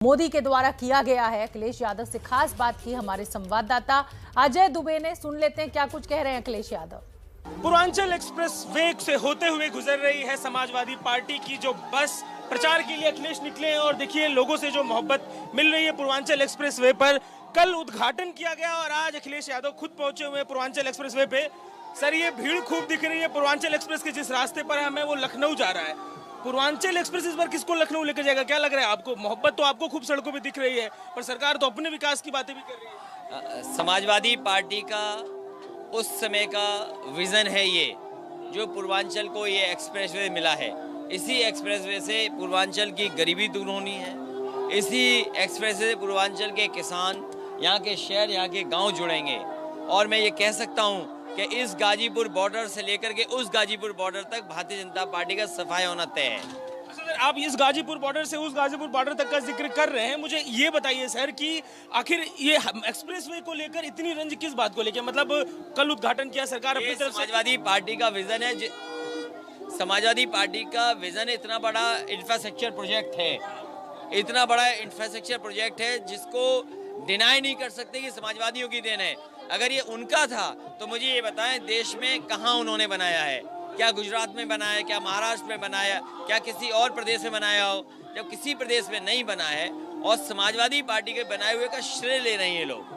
मोदी के द्वारा किया गया है। अखिलेश यादव से खास बात की हमारे संवाददाता अजय दुबे ने। सुन लेते हैं क्या कुछ कह रहे हैं अखिलेश यादव। पूर्वांचल एक्सप्रेस वे से होते हुए गुजर रही है समाजवादी पार्टी की जो बस। प्रचार के लिए अखिलेश निकले हैं और देखिए लोगों से जो मोहब्बत मिल रही है पूर्वांचल एक्सप्रेस वे पर। कल उद्घाटन किया गया और आज अखिलेश यादव खुद पहुंचे हुए पूर्वांचल एक्सप्रेस वे पे। सर, ये भीड़ खूब दिख रही है पूर्वांचल एक्सप्रेस के जिस रास्ते पर हमें वो लखनऊ जा रहा है। पूर्वांचल एक्सप्रेस इस बार किसको लखनऊ लेकर जाएगा, क्या लग रहा है आपको? मोहब्बत तो आपको खूब सड़कों पे दिख रही है, पर सरकार तो अपने विकास की बातें भी कर रही है। समाजवादी पार्टी का उस समय का विजन है ये, जो पूर्वांचल को ये एक्सप्रेसवे मिला है। इसी एक्सप्रेसवे से पूर्वांचल की गरीबी दूर होनी है। इसी एक्सप्रेसवे से पूर्वांचल के किसान, यहाँ के शहर, यहाँ के गांव जुड़ेंगे। और मैं ये कह सकता हूँ कि इस गाजीपुर बॉर्डर से लेकर के उस गाजीपुर बॉर्डर तक भारतीय जनता पार्टी का सफाई होना तय है। सर, आप इस गाजीपुर बॉर्डर से उस गाजीपुर बॉर्डर तक का जिक्र कर रहे हैं, मुझे ये बताइए सर कि आखिर ये एक्सप्रेसवे को लेकर इतनी रंज किस बात को लेकर? मतलब कल उद्घाटन किया सरकार अपनी तरफ से। समाजवादी पार्टी का विजन है। समाजवादी पार्टी का विजन इतना बड़ा इंफ्रास्ट्रक्चर प्रोजेक्ट है, इतना बड़ा इंफ्रास्ट्रक्चर प्रोजेक्ट है जिसको डिनाई नहीं कर सकते कि समाजवादियों की देन है। अगर ये उनका था तो मुझे ये बताएं देश में कहाँ उन्होंने बनाया है? क्या गुजरात में बनाया, क्या महाराष्ट्र में बनाया, क्या किसी और प्रदेश में बनाया हो? जब किसी प्रदेश में नहीं बना है और समाजवादी पार्टी के बनाए हुए का श्रेय ले रहे हैं ये लोग।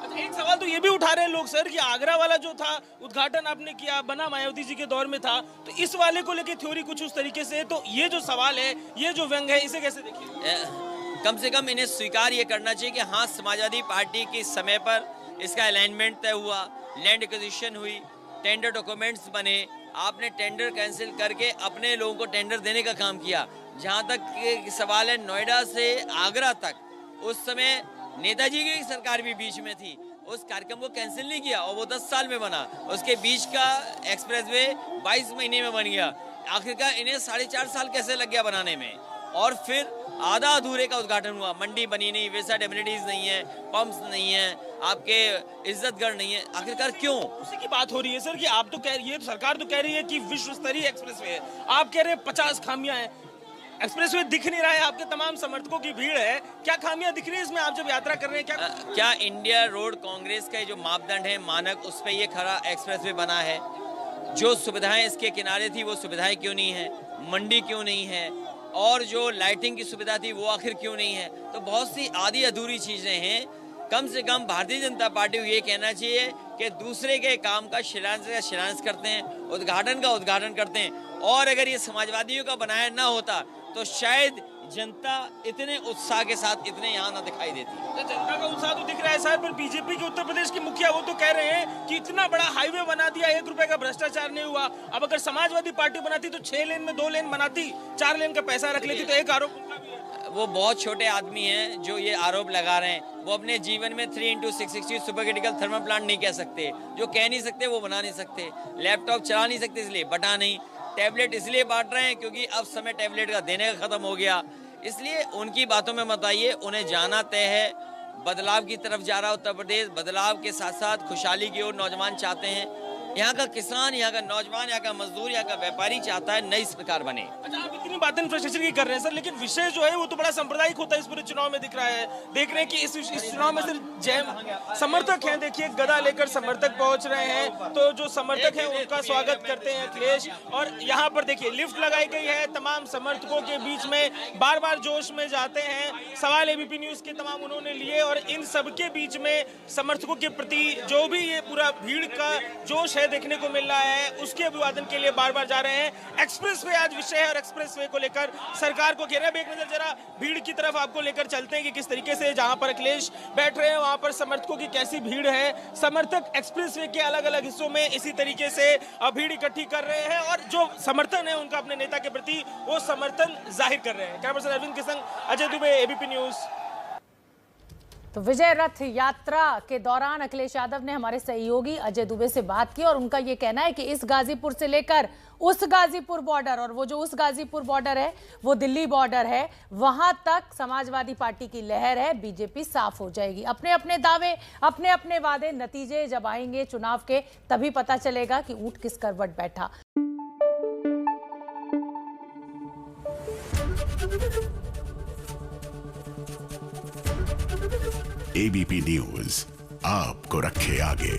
अच्छा, एक सवाल तो ये भी उठा रहे हैं लोग सर कि आगरा वाला जो था उद्घाटन आपने किया, बना मायावती जी के दौर में था, तो इस वाले को लेकर थ्योरी कुछ उस तरीके से। तो ये जो सवाल है, ये जो व्यंग है, इसे कैसे देखिए? कम से कम इन्हें स्वीकार ये करना चाहिए कि हाँ, समाजवादी पार्टी के समय पर इसका अलाइनमेंट तय हुआ, लैंड एक्विजिशन हुई, टेंडर डॉक्यूमेंट्स बने, आपने टेंडर कैंसिल करके अपने लोगों को टेंडर देने का काम किया। जहाँ तक सवाल है नोएडा से आगरा तक, उस समय नेताजी की सरकार भी बीच में थी, उस कार्यक्रम को कैंसिल नहीं किया और वो 10 साल में बना। उसके बीच का एक्सप्रेसवे 22 महीने में बन गया। आखिरकार इन्हें 4.5 साल कैसे लग गया बनाने में? और फिर आधा अधूरे का उद्घाटन हुआ। मंडी बनी नहीं, वेस्ट एमिनिटीज नहीं है, पंप्स नहीं है, आपके इज्जतगढ़ नहीं है। आखिरकार क्यों? उसी की बात हो रही है सर कि आप तो कह रही है, सरकार तो कह रही है कि विश्व स्तरीय एक्सप्रेसवे है, आप कह रहे हैं 50 खामियां हैं। एक्सप्रेसवे दिख नहीं रहा है, आपके तमाम समर्थकों की भीड़ है, क्या खामियां दिख रही है इसमें आप जब यात्रा कर रहे हैं? क्या इंडिया रोड कांग्रेस का जो मापदंड है, मानक, उस पर ये खरा एक्सप्रेसवे बना है? जो सुविधाएं इसके किनारे थी वो सुविधाएं क्यों नहीं है? मंडी क्यों नहीं है? और जो लाइटिंग की सुविधा थी वो आखिर क्यों नहीं है? तो बहुत सी आधी अधूरी चीजें हैं। कम से कम भारतीय जनता पार्टी को ये कहना चाहिए कि दूसरे के काम का शिलान्यास करते हैं, उद्घाटन का उद्घाटन करते हैं। और अगर ये समाजवादियों का बनाया ना होता तो शायद जनता इतने उत्साह के साथ इतने यहाँ ना दिखाई देती। तो जनता का उत्साह तो दिख रहा है सर, पर बीजेपी के उत्तर प्रदेश के मुखिया वो तो कह रहे हैं कि इतना बड़ा हाईवे बना दिया, 1 रुपए का भ्रष्टाचार नहीं हुआ। अब अगर समाजवादी पार्टी बनाती तो 6 लेन में 2 लेन बनाती, 4 लेन का पैसा रख लेती। तो एक आरोप उनका भी है। वो बहुत छोटे आदमी हैं जो ये आरोप लगा रहे हैं। वो अपने जीवन में 3x660 super critical thermal plant नहीं कह सकते। जो कह नहीं सकते वो बना नहीं सकते। लैपटॉप चला नहीं सकते इसलिए बटा नहीं। टैबलेट इसलिए बांट रहे हैं क्योंकि अब समय टैबलेट का देने का खत्म हो गया। इसलिए उनकी बातों में मत आइए। उन्हें जाना तय है, बदलाव की तरफ जा रहा उत्तर प्रदेश। बदलाव के साथ साथ खुशहाली की ओर नौजवान चाहते हैं। यहाँ का किसान, यहाँ का नौजवान, यहाँ का मजदूर, यहाँ का व्यापारी चाहता है नई सरकार बने। अच्छा, आप इतनी बातें इंफ्रास्ट्रक्चर की कर रहे हैं सर, लेकिन विषय जो है वो तो बड़ा सांप्रदायिक होता है इस पूरे चुनाव में दिख रहा है। देख रहे हैं कि इस चुनाव में सिर्फ जैन समर्थक हैं। देखिए गदा लेकर समर्थक पहुंच रहे हैं, तो जो समर्थक हैं उनका स्वागत करते हैं अखिलेश। और यहाँ पर देखिए लिफ्ट लगाई गई है, तमाम समर्थकों के बीच में बार बार जोश में जाते हैं। सवाल एबीपी न्यूज के तमाम उन्होंने लिए और इन सबके बीच में समर्थकों के प्रति जो भी ये पूरा भीड़ का जोश देखने को मिल रहा है, उसके अभिवादन के लिए बार बार जा रहे हैं। एक्सप्रेसवे आज विषय है और एक्सप्रेसवे को लेकर सरकार को घेरा। एक नजर जरा भीड़ की तरफ आपको लेकर चलते हैं कि किस तरीके से जहां पर अखिलेश बैठ रहे हैं वहां पर समर्थकों की कैसी भीड़ है। समर्थक एक्सप्रेसवे के अलग अलग हिस्सों में इसी तरीके से भीड़ इकट्ठी कर रहे हैं और जो समर्थन है उनका अपने नेता के प्रति वो समर्थन जाहिर कर रहे हैं। कैमरा पर्सन अरविंद के संग अजय दुबे, एबीपी न्यूज। तो विजय रथ यात्रा के दौरान अखिलेश यादव ने हमारे सहयोगी अजय दुबे से बात की और उनका यह कहना है कि इस गाजीपुर से लेकर उस गाजीपुर बॉर्डर, और वो जो उस गाजीपुर बॉर्डर है वो दिल्ली बॉर्डर है, वहां तक समाजवादी पार्टी की लहर है। बीजेपी साफ हो जाएगी। अपने अपने दावे, अपने अपने वादे, नतीजे जब आएंगे चुनाव के तभी पता चलेगा कि ऊंट किस करवट बैठा। एबीपी न्यूज आपको रखे आगे।